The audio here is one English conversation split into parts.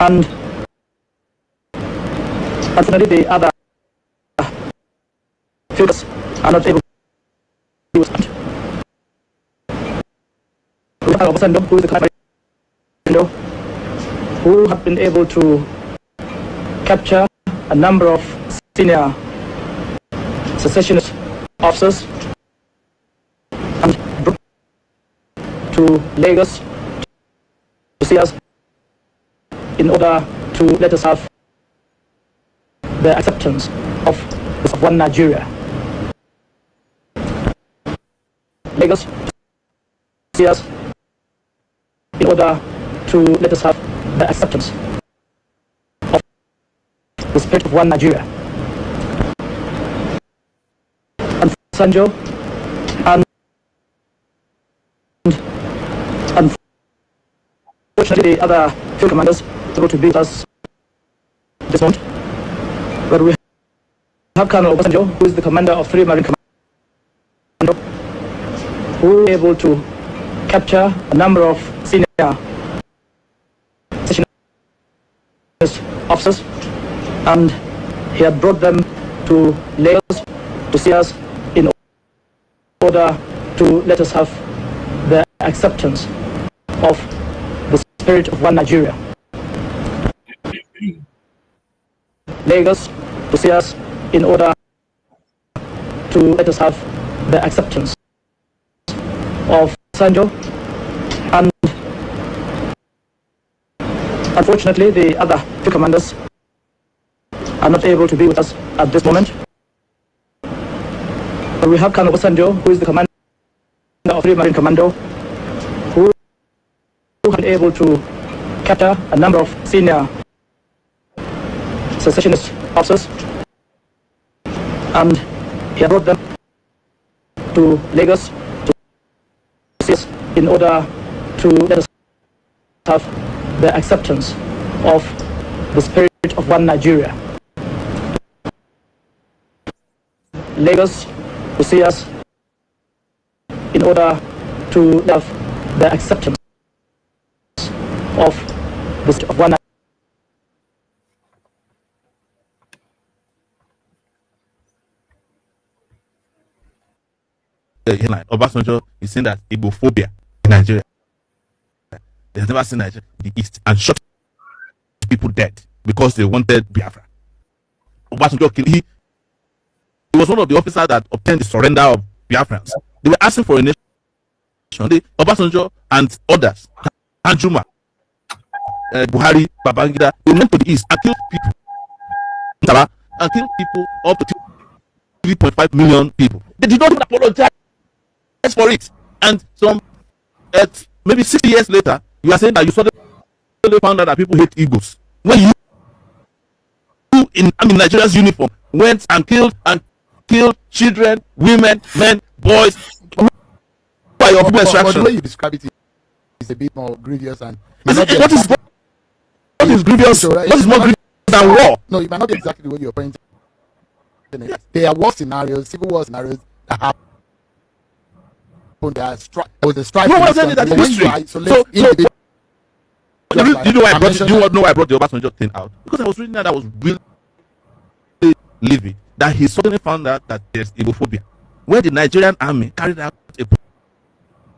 And unfortunately, the other figures are not able to do it. We have Obasanjo, who is the current president, who have been able to capture a number of senior secessionist officers and brought to Lagos to see us in order to let us have the acceptance of one Nigeria. Lagos to see us in order to let us have the acceptance of the spirit of one Nigeria. And Sanjo and unfortunately the other field commanders able to be with us this month, but we have Colonel Obasanjo, who is the commander of 3 Marine Commando, who is able to capture a number of senior officers, and he had brought them to Lagos to see us in order to let us have the acceptance of the spirit of one Nigeria. Lagos to see us in order to let us have the acceptance of Sanjo, and unfortunately the other 2 commanders are not able to be with us at this moment. But we have Colonel Sanjo, who is the commander of 3 Marine Commando, who has been able to capture a number of senior secessionist officers, and he brought them to Lagos to see us in order to let us have the acceptance of the spirit of one Nigeria. Lagos to see us in order to have the acceptance of the spirit of one Nigeria. Obasanjo is saying that Igbophobia in Nigeria, they have never seen Nigeria in the East, and shot people dead because they wanted Biafra. Obasanjo killed. He was one of the officers that obtained the surrender of Biafrans. They were asking for a nation. Obasanjo and others, Anjuma, Buhari, Babangida, they went to the East and killed people. And killed people, up to 3.5 million people. They did not even apologize for it. And some maybe 60 years later, you are saying that you suddenly found out that people hate Igbos. When you in Nigeria's uniform went and killed children, women, men, boys by your people extraction. The way you describe it is a bit more grievous, and what is grievous? What is more grievous than war? No, it might not be exactly the way you're pointing. There are war scenarios, civil war scenarios that happen. There was a strike. No, what I'm saying is that history. So do you know why I brought the Obasanjo thing out? Because I was reading that I was really livid that he suddenly found out that there's Igbophobia, where the Nigerian army carried out a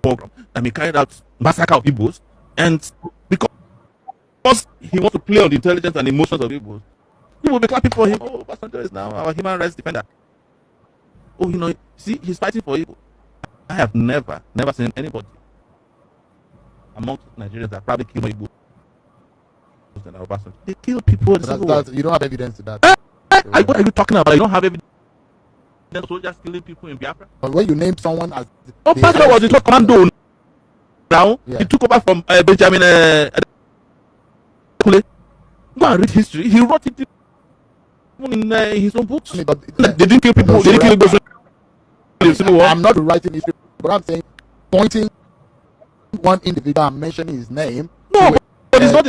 program. Carried out massacre of Igbos, and because he wants to play on the intelligence and emotions of Igbos, he will be clapping for him. Oh, Obasanjo is now our human rights defender. Oh, see, he's fighting for Igbo. I have never seen anybody amongst Nigerians that probably kill Igbo than Obasanjo. They kill people. You don't have evidence to that. What are you talking about? You don't have evidence. Soldiers killing people in Biafra. But when you name someone as Obasanjo was the top commando. Now he took over from Benjamin. Go and read history. He wrote it in his own books. They didn't kill people. They didn't kill Igbos. I'm not writing history, but I'm saying pointing one individual and mentioning his name. No, but it's not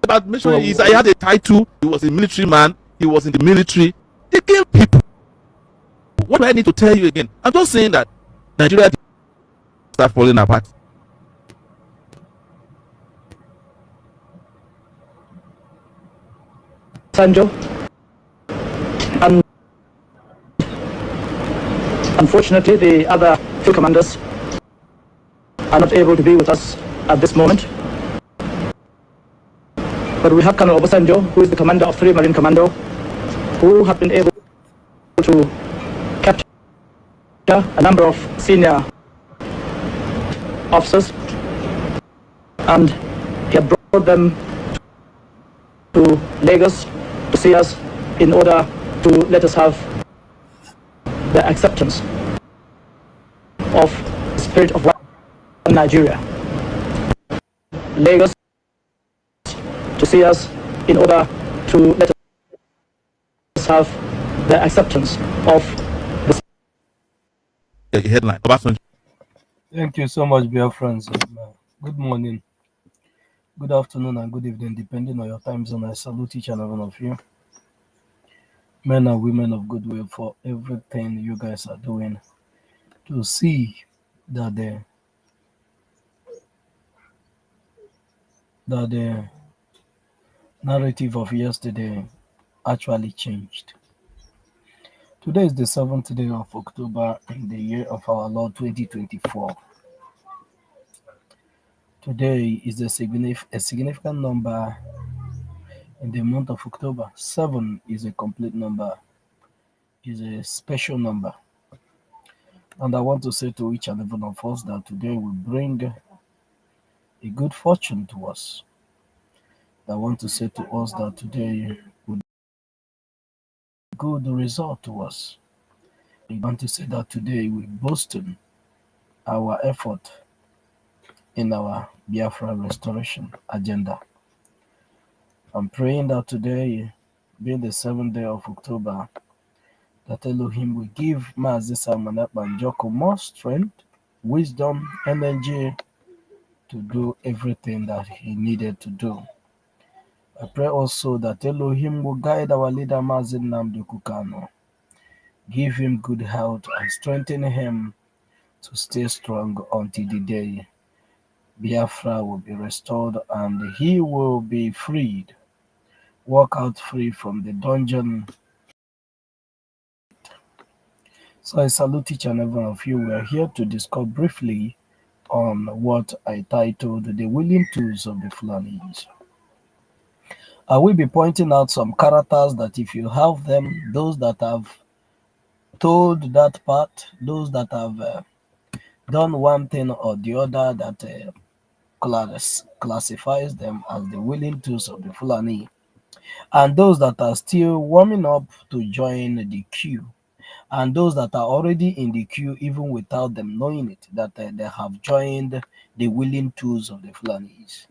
about mentioning. He had a title. He was a military man. He was in the military. They killed people. What do I need to tell you again? I'm just saying that Nigeria start falling apart. Obasanjo, and unfortunately the other two commanders are not able to be with us at this moment. But we have Colonel Obasanjo, who is the commander of 3 Marine Commando, who have been able to capture a number of senior officers, and he had brought them to Lagos to see us in order to let us have the acceptance of the spirit of one Nigeria. Lagos to see us in order to let us have the acceptance of the Headline. Obasanjo. Thank you so much, dear friends. Good morning, good afternoon, and good evening, depending on your time zone. I salute each and every one of you, men and women of goodwill, for everything you guys are doing to see that the narrative of yesterday actually changed. Today is the 7th day of October in the year of our Lord 2024. Today is a significant number in the month of October. 7 is a complete number, is a special number. And I want to say to each and every one of us that today will bring a good fortune to us. I want to say to us that today will be a good result to us. I want to say that today will boast our effort in our Biafra restoration agenda. I'm praying that today, being the 7th day of October, that Elohim will give Mazi Simon Banjoko more strength, wisdom, energy to do everything that he needed to do. I pray also that Elohim will guide our leader Mazi Nnamdi Kukano, give him good health and strengthen him to stay strong until the day Biafra will be restored and he will be freed, walk out free from the dungeon. So I salute each and every one of you. We are here to discuss briefly on what I titled The Willing Tools of the Fulanis. I will be pointing out some characters that if you have them, those that have told that part, those that have done one thing or the other that classifies them as the willing tools of the Fulani, and those that are still warming up to join the queue, and those that are already in the queue even without them knowing it, that they have joined the willing tools of the Fulanis.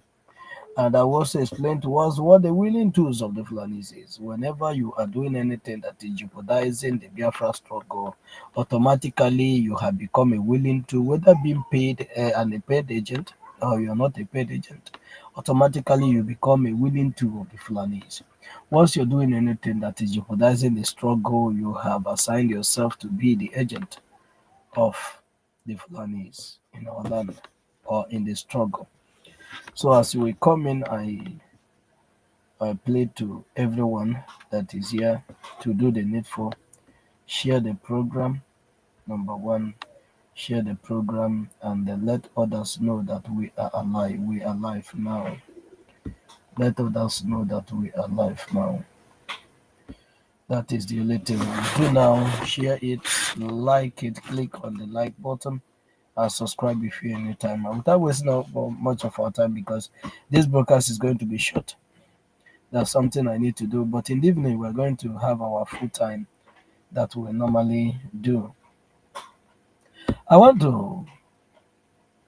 And I was explained to us what the willing tools of the Fulanis is. Whenever you are doing anything that is jeopardizing the Biafra struggle, automatically you have become a willing tool, whether being paid and a paid agent or you are not a paid agent. Automatically you become a willing tool of the Fulanis. Once you're doing anything that is jeopardizing the struggle, you have assigned yourself to be the agent of the Fulanis in our land or in the struggle. So as we come in, I plead to everyone that is here to do the needful. Share the program. Number one, share the program and then let others know that we are alive. We are alive now. Let others know that we are alive now. That is the only thing we do now. Share it, like it, click on the like button, and subscribe if you any time. And without wasting much of our time, because this broadcast is going to be short. That's something I need to do. But in the evening, we're going to have our full time that we normally do. I want to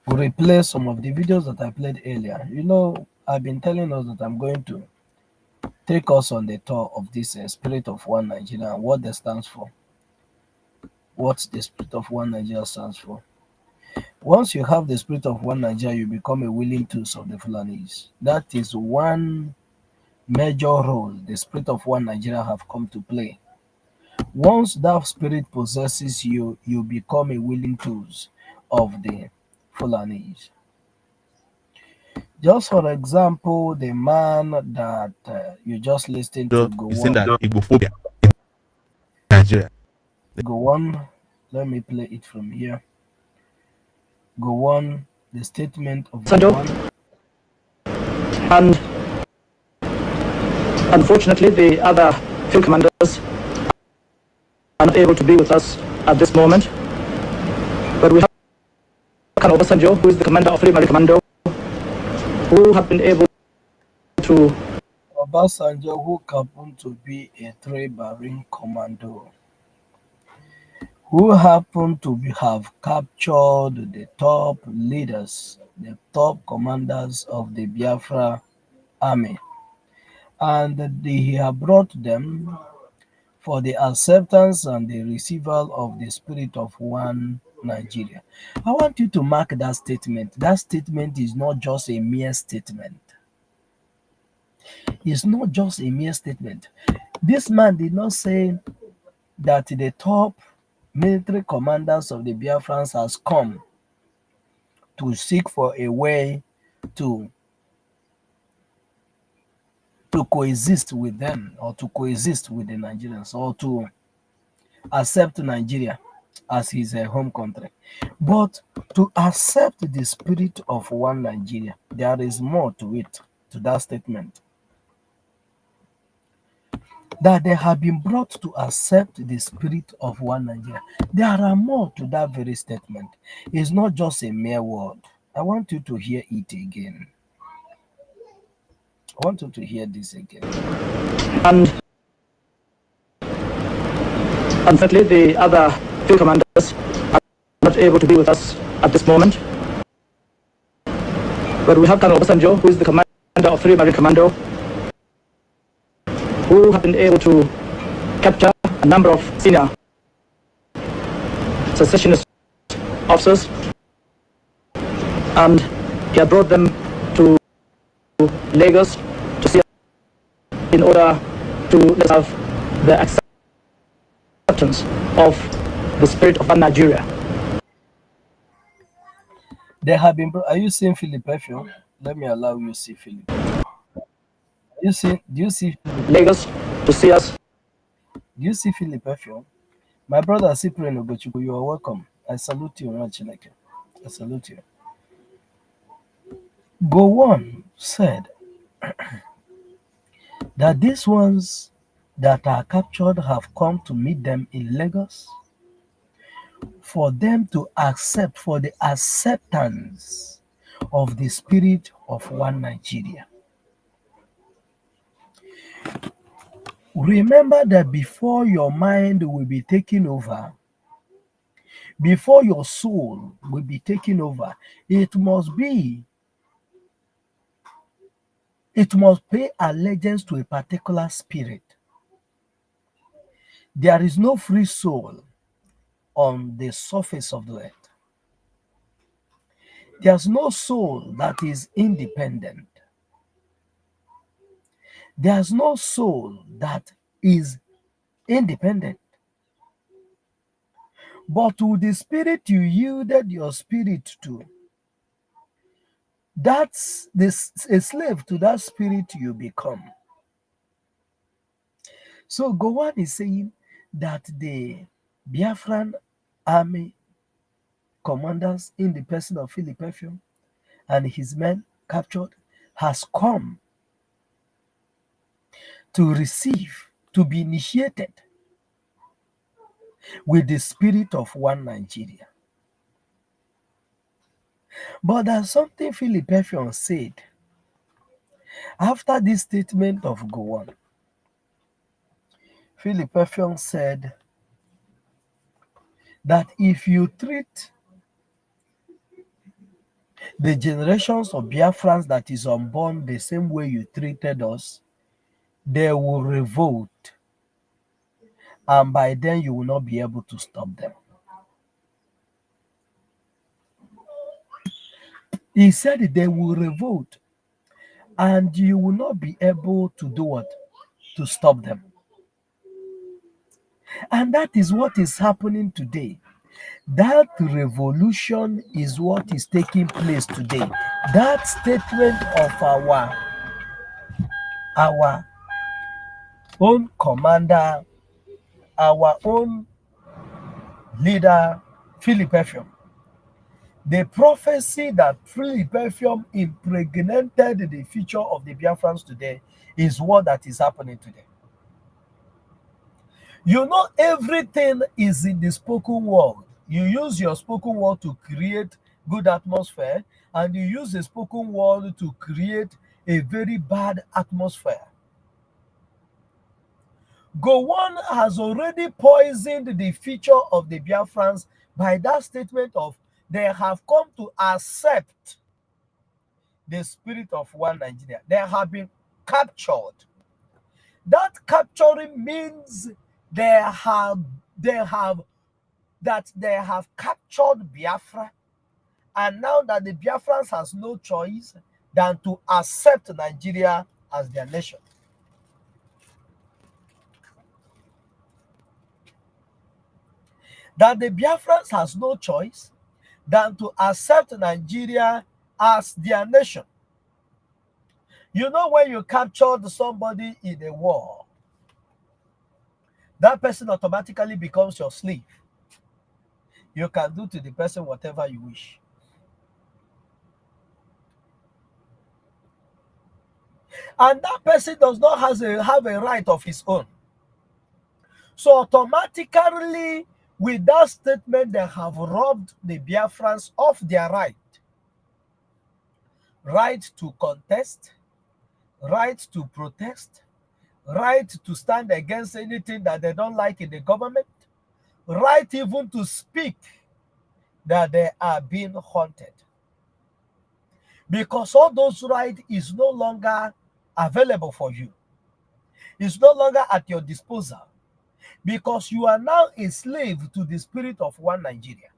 replay some of the videos that I played earlier. You know, I've been telling us that I'm going to take us on the tour of this Spirit of One Nigeria and what that stands for. What the Spirit of One Nigeria stands for. Once you have the Spirit of One Nigeria, you become a willing tools of the Fulanis. That is one major role the Spirit of One Nigeria have come to play. Once that spirit possesses you, you become a willing tools of the Fulanis. Just for example, the man that you just listened to go You're saying on. that Igbophobia in Nigeria. Go on. Let me play it from here. Go on. The statement of Go Obasanjo, on. and unfortunately the other field commanders are not able to be with us at this moment. But we have Colonel Obasanjo, who is the commander of Free Mali Commando, who have been able to Obasanjo, who happened to be a three-marine commando, who happened to have captured the top leaders, the top commanders of the Biafra army, and he have brought them for the acceptance and the receival of the spirit of one Nigeria. I want you to mark that statement. That statement is not just a mere statement. It's not just a mere statement. This man did not say that the top military commanders of the Biafrans has come to seek for a way to coexist with them, or to coexist with the Nigerians, or to accept Nigeria as his home country. But to accept the spirit of one Nigeria, there is more to it, to that statement. That they have been brought to accept the spirit of one Nigeria. There are more to that very statement. It's not just a mere word. I want you to hear it again. I want you to hear this again. and unfortunately the other field commanders are not able to be with us at this moment. But we have Colonel Obasanjo, who is the commander of Free Mali Commando, who have been able to capture a number of senior secessionist officers, and he had brought them to Lagos to see us in order to let us have the acceptance of the spirit of Nigeria. They have been. Are you seeing Philip Effiong? Let me allow you to see Philip. You see? Do you see? Lagos to see us. Do you see Philip Effiong? My brother Cyprian Ogochukwu, you are welcome. I salute you, Nwachineke. I salute you. Gowon said that these ones that are captured have come to meet them in Lagos for them to accept, for the acceptance of the spirit of one Nigeria. Remember that before your mind will be taken over, before your soul will be taken over, it must pay allegiance to a particular spirit. There is no free soul on the surface of the earth. There's no soul that is independent. There's no soul that is independent. But to the spirit you yielded your spirit to, that's this a slave to that spirit you become. So Gowon is saying that the Biafran army commanders in the person of Philip Effiong and his men captured has come to receive, to be initiated with the spirit of one Nigeria. But there's something Philip Effiong said after this statement of Gowon. Philip Effiong said that if you treat the generations of Biafrans that is unborn the same way you treated us, they will revolt. And by then you will not be able to stop them. He said they will revolt and you will not be able to do what? To stop them. And that is what is happening today. That revolution is what is taking place today. That statement of our own commander, our own leader, Philip Effiong. The prophecy that Philip Effiong impregnated the future of the Biafrans today is what that is happening today. You know, everything is in the spoken word. You use your spoken word to create good atmosphere, and you use the spoken word to create a very bad atmosphere. Gowon has already poisoned the future of the Biafrans by that statement of they have come to accept the spirit of one Nigeria. They have been captured. That capturing means they have they have they have captured Biafra, and now that the Biafrans has no choice than to accept Nigeria as their nation. That the Biafrans has no choice than to accept Nigeria as their nation. You know, when you captured somebody in a war, that person automatically becomes your slave. You can do to the person whatever you wish. And that person does not have a right of his own. So automatically, with that statement, they have robbed the Biafrans of their right. Right to contest, right to protest, right to stand against anything that they don't like in the government, right even to speak that they are being haunted. Because all those rights is no longer available for you. It's no longer at your disposal. Because you are now a slave to the spirit of one Nigeria.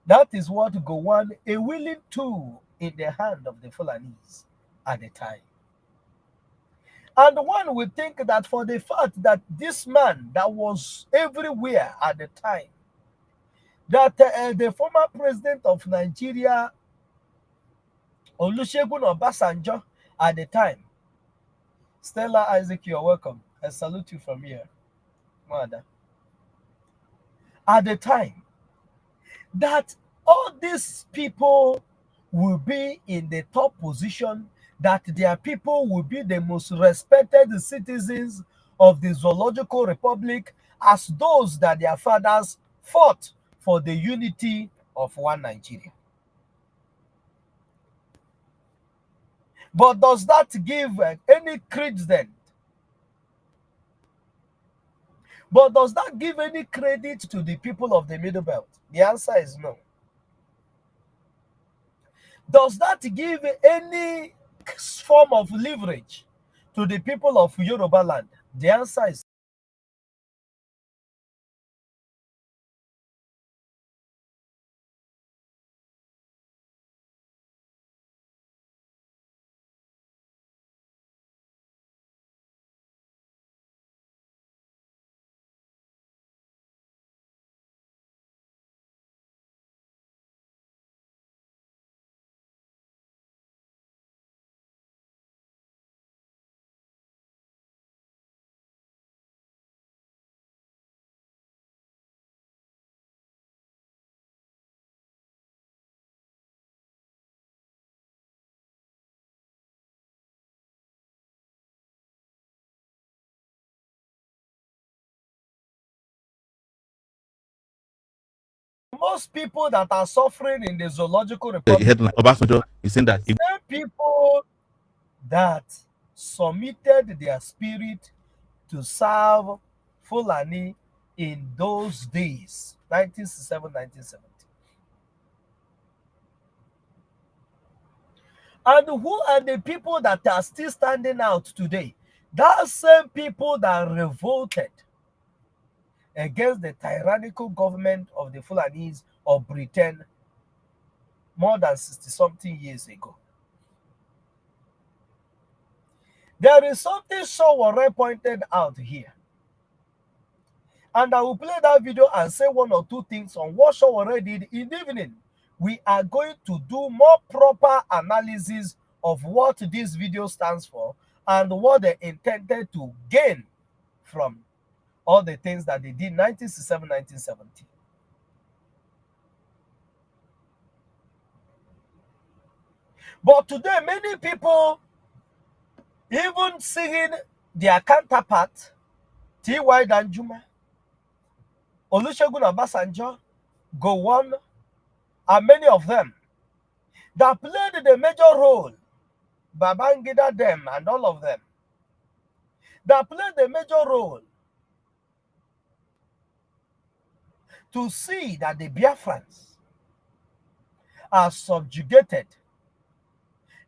That is what Gowon, a willing tool in the hand of the Fulanis at the time. And one would think that for the fact that this man that was everywhere at the time, that the former president of Nigeria, Olusegun Obasanjo, at the time, Stella Isaac, you're welcome. I salute you from here, mother. At the time, that all these people will be in the top position, that their people will be the most respected citizens of the Zoological Republic, as those that their fathers fought for the unity of one Nigeria. But does that give any credit? But does that give any credit to the people of the Middle Belt? The answer is no. Does that give any form of leverage to the people of Yoruba land? The answer is most people that are suffering in the Zoological The Republic, headline Obasanjo is saying that same people that submitted their spirit to serve Fulani in those days, 1967, 1970. And who are the people that are still standing out today? That same people that revolted against the tyrannical government of the Fulanis of Britain more than 60-something years ago. There is something Sowore pointed out here. And I will play that video and say one or two things on what Sowore did in the evening. We are going to do more proper analysis of what this video stands for and what they intended to gain from all the things that they did 1967, 1970. But today, many people, even seeing their counterpart, T.Y. Danjuma, Olusegun Obasanjo, Gowon, and many of them that played the major role, Babangida them and all of them, that played the major role to see that the Biafrans are subjugated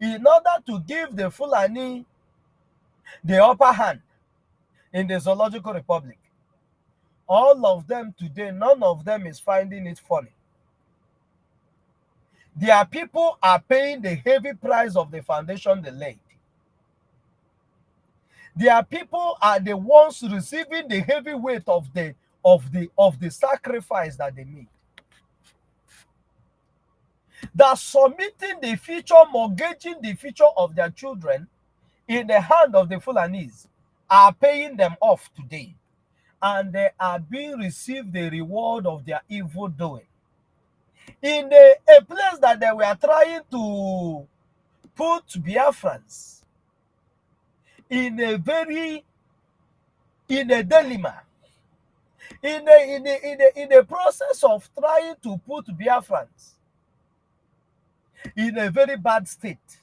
in order to give the Fulani the upper hand in the Zoological Republic. All of them today, none of them is finding it funny. Their people are paying the heavy price of the foundation they laid. Their people are the ones receiving the heavy weight of the sacrifice that they made. That submitting the future, mortgaging the future of their children in the hand of the Fulanis are paying them off today. And they are being received the reward of their evil doing. In a place that they were trying to put Biafrans in a dilemma, in a process of trying to put Biafrans in a very bad state,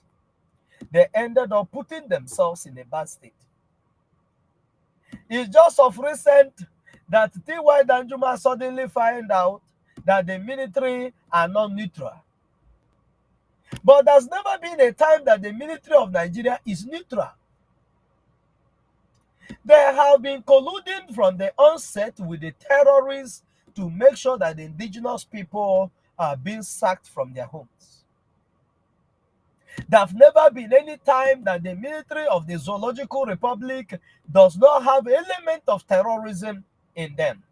they ended up putting themselves in a bad state. It's just of recent that T.Y. Danjuma suddenly find out that the military are not neutral. But there's never been a time that the military of Nigeria is neutral. They have been colluding from the onset with the terrorists to make sure that the indigenous people are being sacked from their homes. There have never been any time that the military of the Zoological Republic does not have element of terrorism in them.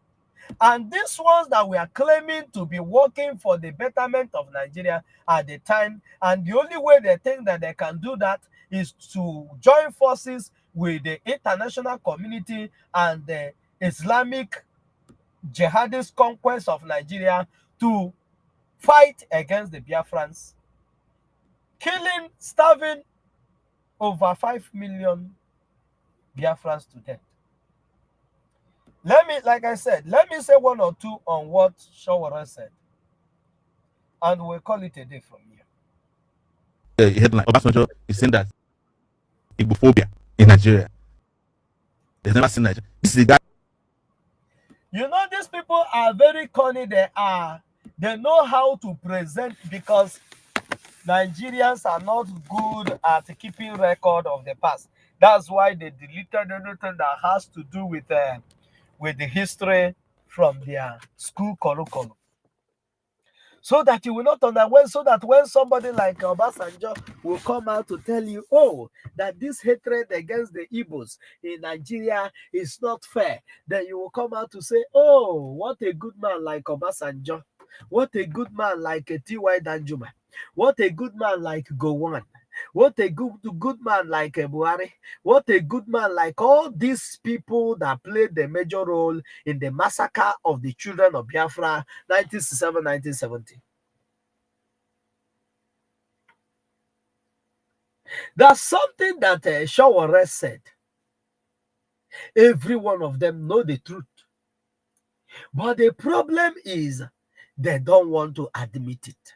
And these ones that we are claiming to be working for the betterment of Nigeria at the time, and the only way they think that they can do that is to join forces with the international community and the Islamic jihadist conquest of Nigeria to fight against the Biafrans, killing, starving over 5 million Biafrans to death. Like I said, let me say one or two on what Sowore said, and we'll call it a day from here. Headline: Obasanjo is saying that Igbophobia in Nigeria. They've never seen Nigeria. This is a guy. You know, these people are very cunning. They know how to present, because Nigerians are not good at keeping record of the past. That's why they deleted anything that has to do with the history from their school curriculum. So that you will not understand, so that when somebody like Obasanjo will come out to tell you, oh, that this hatred against the Igbos in Nigeria is not fair, then you will come out to say, oh, what a good man like Obasanjo, what a good man like T.Y. Danjuma, what a good man like Gowon, what a good man like Buhari, what a good man like all these people that played the major role in the massacre of the children of Biafra, 1967, 1970. That's something that Sowore said. Every one of them know the truth. But the problem is they don't want to admit it.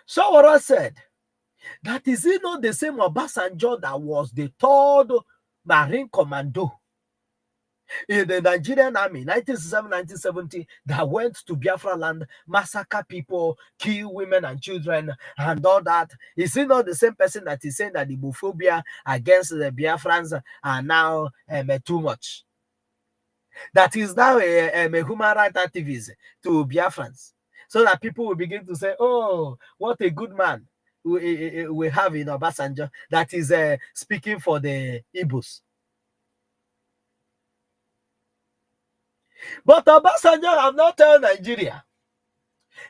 Sowore said, that is it not the same Obasanjo that was the 3rd Marine Commando in the Nigerian Army, 1967, 1970, that went to Biafra land, massacre people, kill women and children, and all that? Is it not the same person that is saying that the Igbophobia against the Biafrans are now too much? That is now a human rights activist to Biafrans, so that people will begin to say, oh, what a good man we have in Obasanjo that is speaking for the Igbos. But Obasanjo have not told Nigeria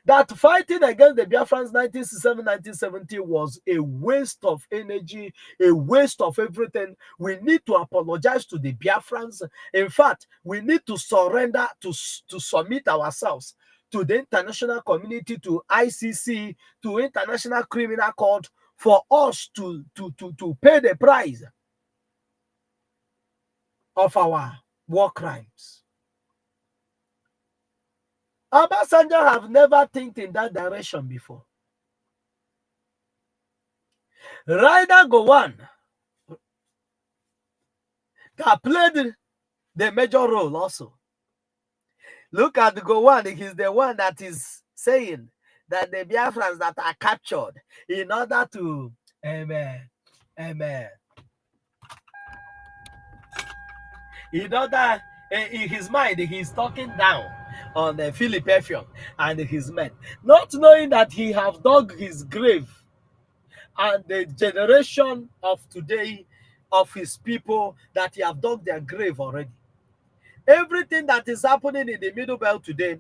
that fighting against the Biafrans 1967-1970 was a waste of energy, a waste of everything. We need to apologize to the Biafrans. In fact, we need to surrender, to submit ourselves to the international community, to ICC, to International Criminal Court, for us to pay the price of our war crimes. Obasanjo have never think in that direction before. Rider Gowon that played the major role also. Look at Gowon, he's the one that is saying that the Biafrans that are captured in order to in his mind, he's talking down on Philip Effiong and his men, not knowing that he have dug his grave, and the generation of today of his people that he have dug their grave already. Everything that is happening in the Middle Belt today,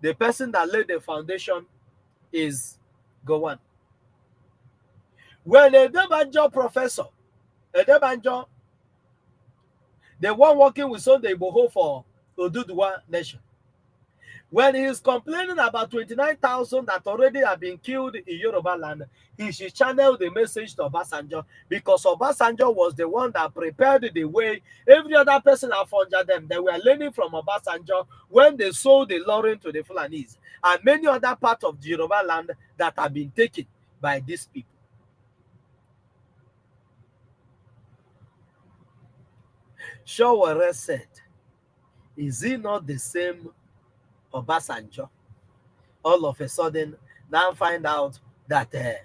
the person that laid the foundation is Gowon. When Edebanjo professor, Edebanjo, the one working with Sunday Igboho for Oduduwa Nation, when he is complaining about 29,000 that already have been killed in Yoruba land, he should channel the message to Obasanjo, because Obasanjo was the one that prepared the way. Every other person afforded them. They were learning from Obasanjo when they sold the Lauren to the Fulanis and many other parts of the Yoruba land that have been taken by these people. Showore said, is he not the same Obasanjo? All of a sudden, now find out that there's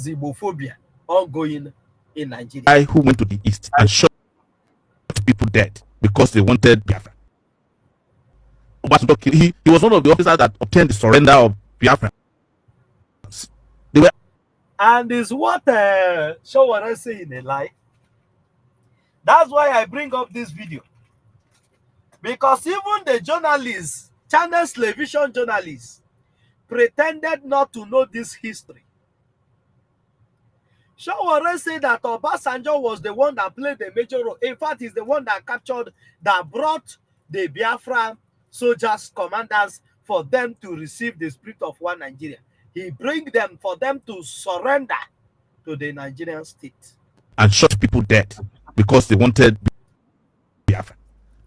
Igbophobia ongoing in Nigeria. Guy who went to the east and shot people dead because they wanted Biafra. He was one of the officers that obtained the surrender of Biafra. They were, and is what Showore say in a lie. That's why I bring up this video, because even the journalists, Channels television journalists, pretended not to know this history. Showore said that Obasanjo was the one that played the major role. In fact, he's the one that captured, that brought the Biafra soldiers, commanders, for them to receive the spirit of one Nigeria. He bring them for them to surrender to the Nigerian state. And shot people dead because they wanted Biafra.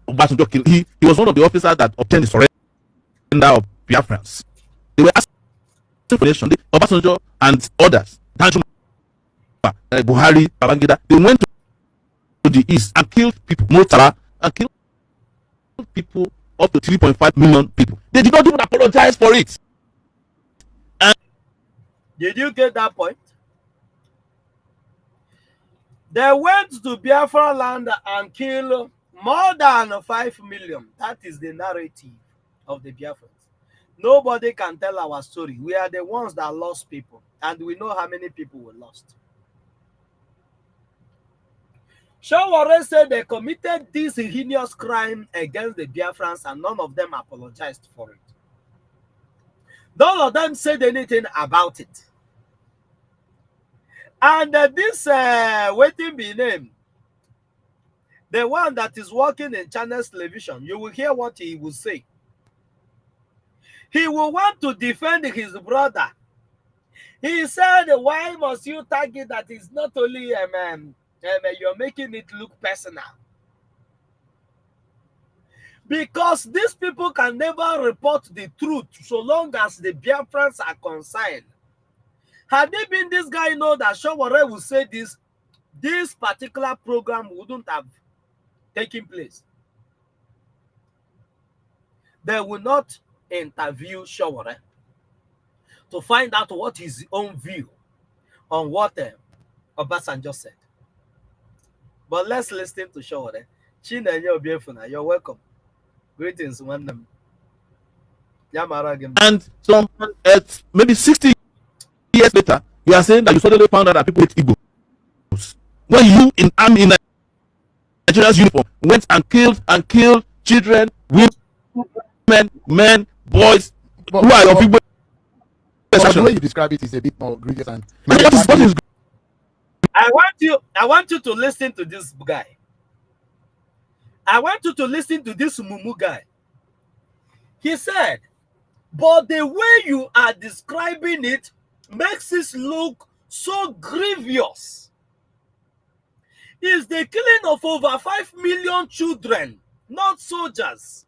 He was one of the officers that obtained the surrender of Biafrans. They were asking for nation. Obasanjo and others, Buhari, Babangida, they went to the east and killed people, Murtala, and killed people, up to 3.5 million people. They did not even apologize for it. And did you get that point? They went to Biafra land and killed more than 5 million. That is the narrative of the Biafrans. Nobody can tell our story. We are the ones that lost people, and we know how many people were lost. Showore said they committed this heinous crime against the Biafrans and none of them apologized for it. None of them said anything about it. And this waiting be named, the one that is working in Channels television, you will hear what he will say. He will want to defend his brother. He said, why must you target that is not only you're making it look personal? Because these people can never report the truth so long as the Biafrans are concerned. Had they been this guy know that Showore will say this particular program wouldn't have taken place. They will not interview Showore to find out what his own view on what Obasanjo said. But let's listen to Showore. Chinenye Obiefuna, you're welcome. Greetings, one. And some maybe 60 years later, you are saying that you suddenly found out that people hate Igbos. When you in army in Nigeria's uniform, went and killed children, women, men, boys, who are of Igbo but the way you describe it is a bit more grievous. And what is I want you to listen to this guy. I want you to listen to this Mumu guy. He said, but the way you are describing it makes it look so grievous. It's the killing of over 5 million children, not soldiers.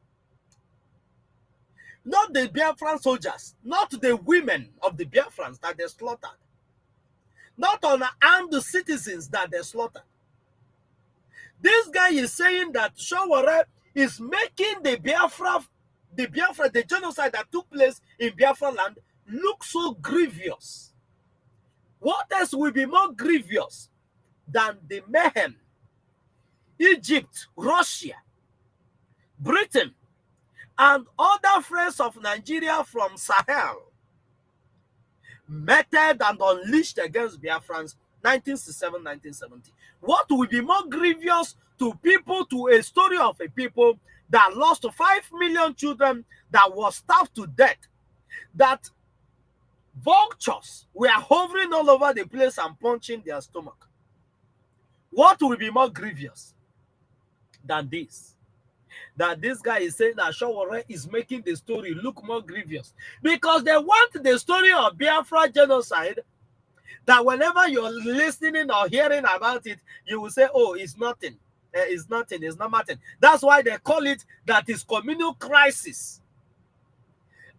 Not the Biafran soldiers, not the women of the Biafrans that they slaughtered. Not unarmed citizens that they slaughtered. This guy is saying that Shawara is making the genocide that took place in Biafra land look so grievous. What else will be more grievous than the mayhem Egypt, Russia, Britain, and other friends of Nigeria from Sahel meted and unleashed against Biafrans 1967-1970? What will be more grievous to people, to a story of a people that lost 5 million children, that was starved to death, that vultures were hovering all over the place and punching their stomach? What will be more grievous than this? That this guy is saying that Shawara is making the story look more grievous because they want the story of Biafra genocide, that whenever you're listening or hearing about it, you will say, oh, it's nothing. It's nothing. It's not nothing. That's why they call it that is communal crisis.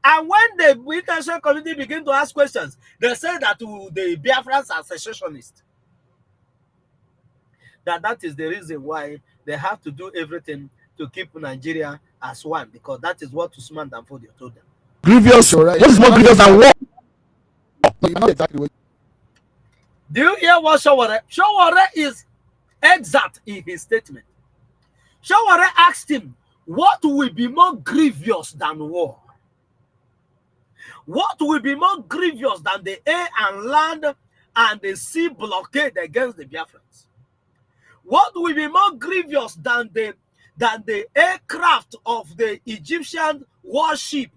And when the international community begin to ask questions, they say that the Biafrans are secessionists. That is the reason why they have to do everything to keep Nigeria as one, because that is what Usman Danfodio told them. grievous? What is more grievous than war? No, you're not exactly what. Do you hear what Shawara? Shawara is exact in his statement. Shawara asked him, what will be more grievous than war? What will be more grievous than the air and land and the sea blockade against the Biafrans? What will be more grievous than the aircraft of the Egyptian warship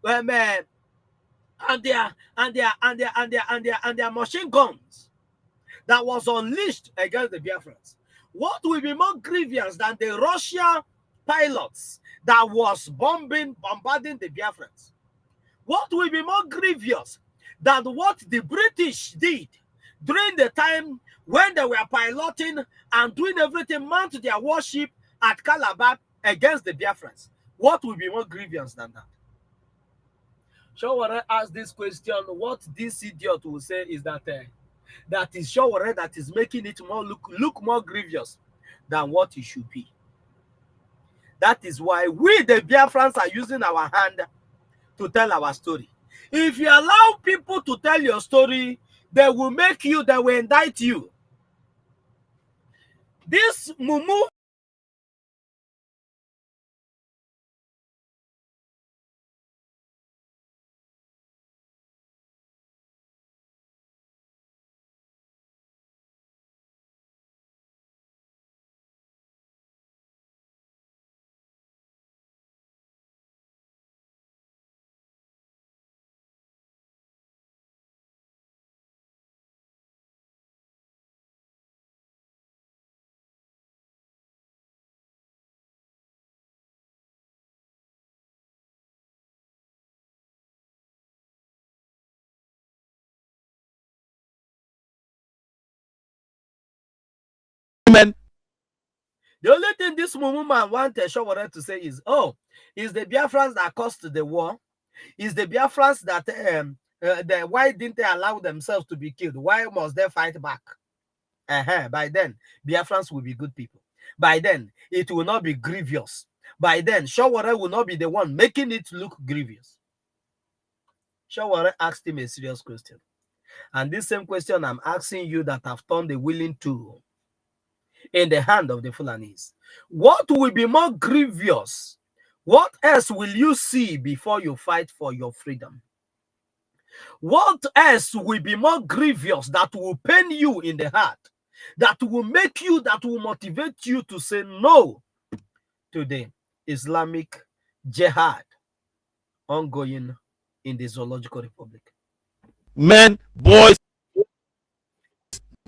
and their machine guns that was unleashed against the Biafrans? What will be more grievous than the Russian pilots that was bombarding the Biafrans? What will be more grievous than what the British did during the time when they were piloting and doing everything, mount their warship at Calabar against the Biafrans? What will be more grievous than that? Shawara asked this question. What this idiot will say is that that is Shawara that is making it more look more grievous than what it should be. That is why we, the Biafrans, are using our hand to tell our story. If you allow people to tell your story, they will make you, they will indict you. This Mumu Men. The only thing this woman wanted Shawara to say is, oh, is the Biafrans that caused the war? Is the Biafrans that why didn't they allow themselves to be killed? Why must they fight back? By then, Biafrans will be good people. By then, it will not be grievous. By then, Shawara will not be the one making it look grievous. Shawara asked him a serious question. And this same question I'm asking you that have turned the willing tool in the hand of the Fulanis. What will be more grievous? What else will you see before you fight for your freedom? What else will be more grievous that will pain you in the heart that will make you, that will motivate you to say no to the Islamic jihad ongoing in the Zoological Republic. Men, boys,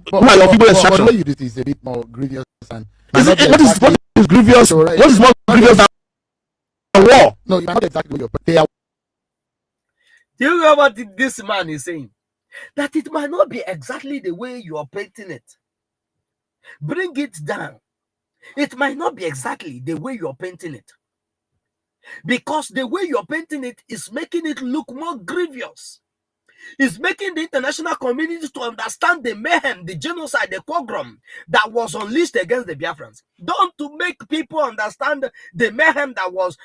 But, who are your people but the extraction? way you do it is a bit more grievous and What exactly is grievous? so, What is more grievous than war? no, you are not exactly what they are. Do you hear what this man is saying? That it might not be exactly the way you are painting it. Bring it down. It might not be exactly the way you're painting it. Because the way you're painting it is making it look more grievous. It's making the international community to understand the mayhem, the genocide, the pogrom that was unleashed against the Biafrans. Don't to make people understand the mayhem that was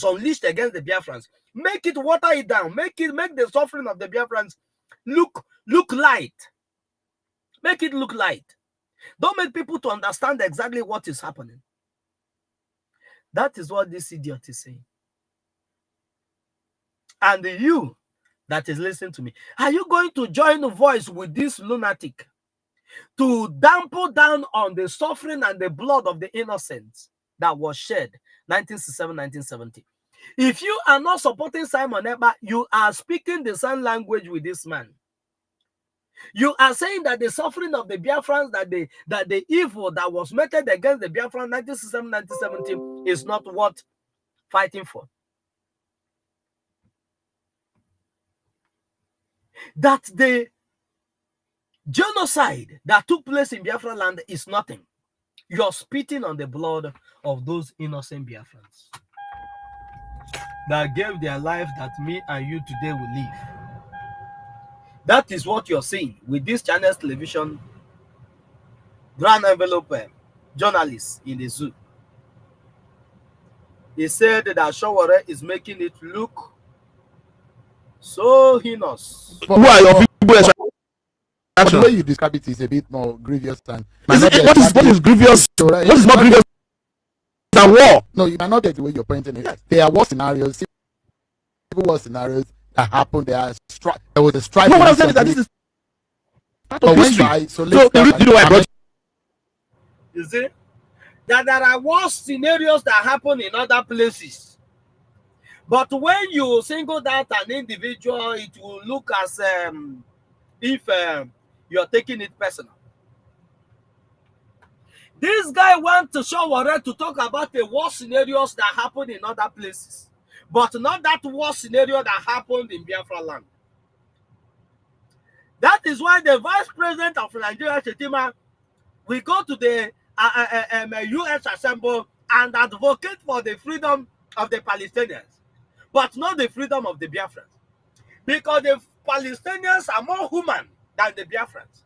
unleashed against the Biafrans. Make it, water it down. Make the suffering of the Biafrans look light. Make it look light. Don't make people to understand exactly what is happening. That is what this idiot is saying. And you that is listening to me, are you going to join the voice with this lunatic to dampen down on the suffering and the blood of the innocents that was shed 1967, 1970? If you are not supporting Simon Ekpa, you are speaking the same language with this man. You are saying that the suffering of the Biafrans, that the evil that was meted against the Biafrans 1967, 1970 is not worth fighting for. That the genocide that took place in Biafra land is nothing. You're spitting on the blood of those innocent Biafrans that gave their life that me and you today will live. That is what you're seeing with this channel's television grand envelope journalists in the zoo. He said that Shawara is making it look so heinous. Who are your people extraction? But the way you describe it is a bit more grievous and What is grievous? What is more grievous than war? No, you cannot get the way you're pointing it. There are war scenarios, civil war scenarios that happened. There was a strike. No, what I'm saying is that this is part of history. So You know why I brought you see that there are war scenarios that happen in other places. But when you single out an individual, it will look as if you're taking it personal. This guy wants to show Warren to talk about the war scenarios that happen in other places, but not that war scenario that happened in Biafra land. That is why the Vice President of Nigeria, Shetima, will go to the U.S. Assembly and advocate for the freedom of the Palestinians, but not the freedom of the Biafrans. Because the Palestinians are more human than the Biafrans.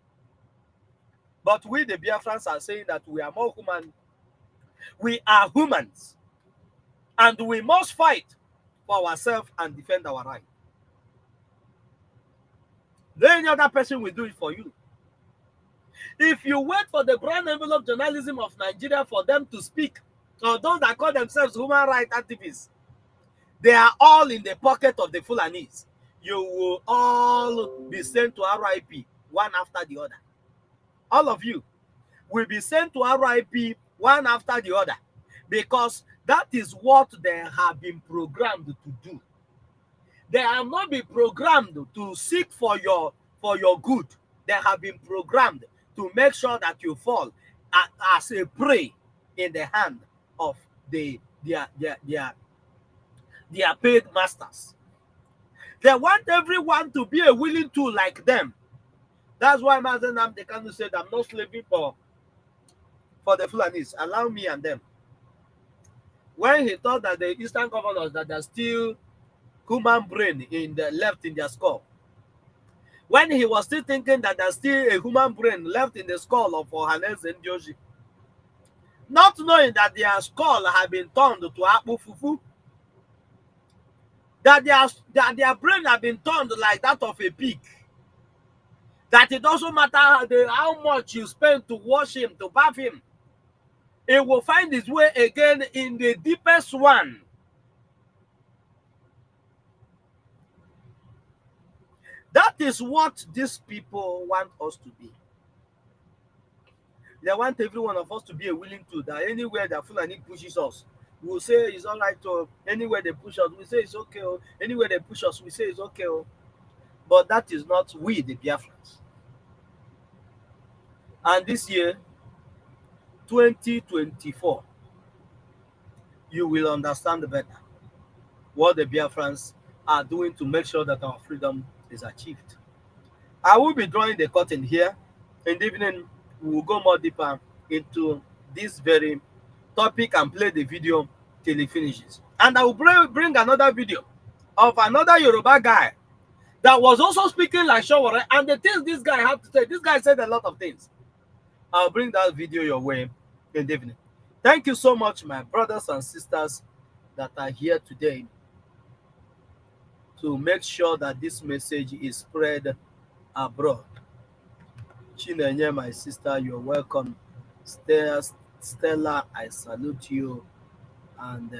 But we, the Biafrans, are saying that we are more human. We are humans. And we must fight for ourselves and defend our right. Then any other person will do it for you. If you wait for the brown envelope journalism of Nigeria for them to speak, or those that call themselves human rights activists, they are all in the pocket of the Fulanis. You will all be sent to RIP one after the other. All of you will be sent to RIP one after the other, because that is what they have been programmed to do. They have not been programmed to seek for your good. They have been programmed to make sure that you fall as a prey in the hand of their paid masters. They want everyone to be a willing tool like them. That's why Mazen Nnamdi Kanu said, I'm not slaving for the Fulanis. Allow me and them. When he thought that the Eastern governors that are still human brain left in their skull, when he was still thinking that there's still a human brain left in the skull of Ohanes and Joji, not knowing that their skull had been turned to Akpu Fufu, that their brain had been turned like that of a pig, that it doesn't matter how much you spend to wash him, to bath him, it will find its way again in the deepest one. That is what these people want us to be. They want every one of us to be a willing to, that anywhere that Fulani pushes us, we'll say it's all right. Anywhere they push us, we say it's okay. Anywhere they push us, we say it's okay. But that is not we, the Biafrans. And this year, 2024, you will understand better what the Biafrans are doing to make sure that our freedom is achieved. I will be drawing the curtain here. In the evening, we will go more deeper into this very topic and play the video till it finishes. And I will bring another video of another Yoruba guy that was also speaking like Shawara. And the things this guy had to say, this guy said a lot of things. I'll bring that video your way in the evening. Thank you so much, my brothers and sisters that are here today to make sure that this message is spread abroad. Chinenye, my sister, you're welcome. Stella, I salute you. And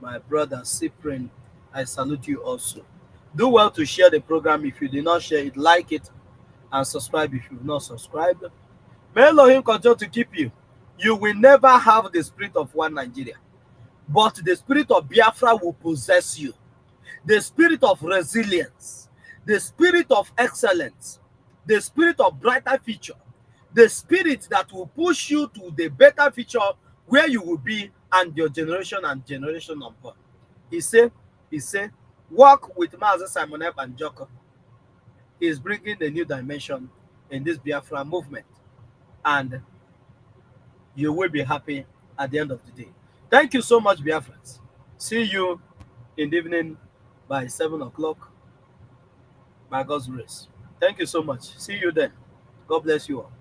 my brother Cyprian, I salute you also. Do well to share the program. If you did not share it, like it, and subscribe if you've not subscribed. May Elohim continue to keep you. You will never have the spirit of one Nigeria, but the spirit of Biafra will possess you. The spirit of resilience, the spirit of excellence, the spirit of brighter future, the spirit that will push you to the better future where you will be and your generation and generation unborn. He said, work with Master Simon Eb and Joko. He is bringing a new dimension in this Biafra movement, and you will be happy at the end of the day. Thank you so much, Biafrans. See you in the evening by 7 o'clock by God's grace. Thank you so much. See you then. God bless you all.